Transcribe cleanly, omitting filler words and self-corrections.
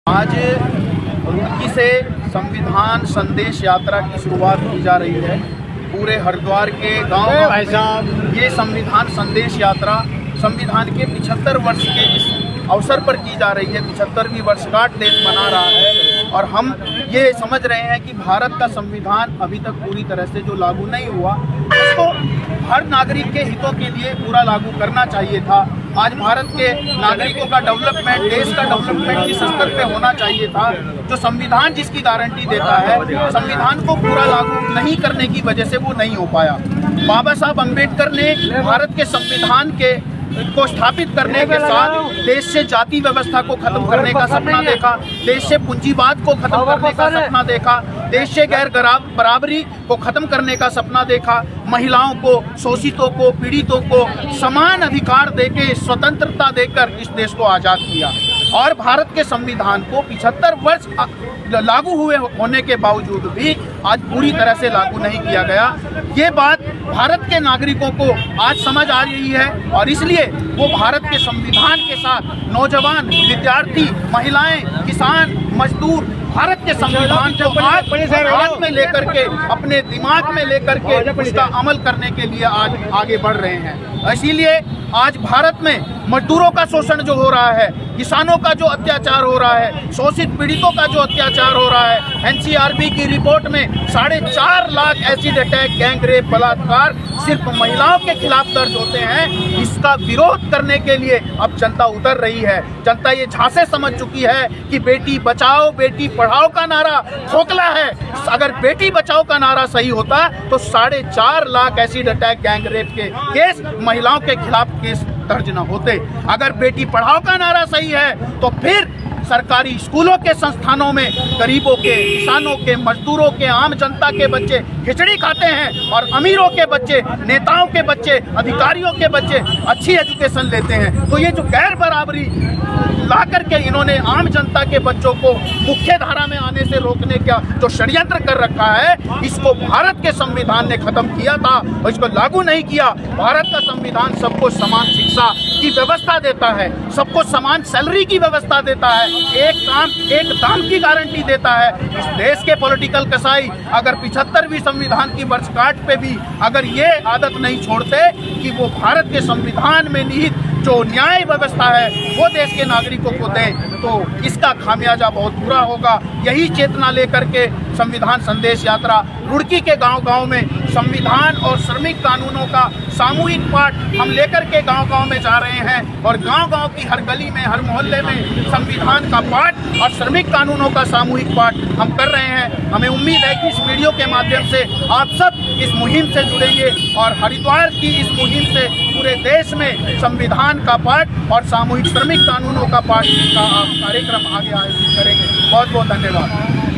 आज रुड़की से संविधान संदेश यात्रा की शुरुआत की जा रही है। पूरे हरिद्वार के गांव भाई साहब ये संविधान संदेश यात्रा संविधान के 75 वर्ष के इस अवसर पर की जा रही है। 75वीं वर्षगांठ देश मना रहा है और हम ये समझ रहे हैं कि भारत का संविधान अभी तक पूरी तरह से जो लागू नहीं हुआ उसको हर नागरिक के हितों के लिए पूरा लागू करना चाहिए था। आज भारत के नागरिकों का डेवलपमेंट, देश का डेवलपमेंट किस स्तर पे होना चाहिए था, जो संविधान जिसकी गारंटी देता है, संविधान को पूरा लागू नहीं करने की वजह से वो नहीं हो पाया। बाबा साहब अम्बेडकर ने भारत के संविधान को स्थापित करने के साथ देश से जाति व्यवस्था को खत्म करने का सपना देखा, देश से पूंजीवाद को खत्म करने का सपना देखा, देश से गैर बराबरी को खत्म करने का सपना देखा, महिलाओं को, शोषितों को, पीड़ितों को समान अधिकार देके, स्वतंत्रता देकर इस देश को आज़ाद किया। और भारत के संविधान को 75 वर्ष लागू हुए होने के बावजूद भी आज पूरी तरह से लागू नहीं किया गया। ये बात भारत के नागरिकों को आज समझ आ रही है और इसलिए वो भारत के संविधान के साथ नौजवान, विद्यार्थी, महिलाएं, किसान, मजदूर भारत के संविधान को आज हाथ में लेकर के, अपने दिमाग में लेकर के उसका अमल करने के लिए आज आगे बढ़ रहे हैं। इसीलिए आज भारत में मजदूरों का शोषण जो हो रहा है, किसानों का जो अत्याचार हो रहा है, शोषित पीड़ितों का जो अत्याचार हो रहा है, एनसीआरबी की रिपोर्ट में 4.5 lakh acid attack, gang rape, बलात्कार सिर्फ महिलाओं के खिलाफ दर्ज होते हैं। इसका विरोध करने के लिए अब जनता उतर रही है। जनता ये झांसे समझ चुकी है कि बेटी बचाओ, बेटी पढ़ाओ का नारा खोखला है। अगर बेटी बचाओ का नारा सही होता तो 4.5 lakh acid attack, gang rape के केस, महिलाओं के खिलाफ केस दर्ज न होते। अगर बेटी पढ़ाओ का नारा सही है तो फिर सरकारी स्कूलों के संस्थानों में गरीबों के, किसानों के, मजदूरों के, आम जनता के बच्चे खिचड़ी खाते हैं और अमीरों के बच्चे, नेताओं के बच्चे, अधिकारियों के बच्चे अच्छी एजुकेशन लेते हैं। तो ये जो गैर बराबरी ला करके इन्होंने आम जनता के बच्चों को मुख्य धारा में आने से रोकने का जो षड्यंत्र कर रखा है, इसको भारत के संविधान ने खत्म किया था और इसको लागू नहीं किया। भारत का संविधान सबको समान शिक्षा की व्यवस्था देता है, सबको समान सैलरी की व्यवस्था देता है, एक दाम की गारंटी देता है। इस देश के पॉलिटिकल कसाई अगर 75वीं संविधान की वर्षगांठ पे भी अगर ये आदत नहीं छोड़ते कि वो भारत के संविधान में निहित जो न्याय व्यवस्था है वो देश के नागरिकों को दें, तो इसका खामियाजा बहुत बुरा होगा। यही चेतना लेकर के संविधान संदेश यात्रा रुड़की के गांव-गांव में संविधान और श्रमिक कानूनों का सामूहिक पाठ हम लेकर के गांव-गांव में जा रहे हैं और गांव-गांव की हर गली में, हर मोहल्ले में संविधान का पाठ और श्रमिक कानूनों का सामूहिक पाठ हम कर रहे हैं। हमें उम्मीद है कि इस वीडियो के माध्यम से आप सब इस मुहिम से जुड़ेंगे और हरिद्वार की इस मुहिम से पूरे देश में संविधान का पाठ और सामूहिक श्रमिक कानूनों का पाठ का कार्यक्रम आगे आयोजित करेंगे। बहुत बहुत धन्यवाद।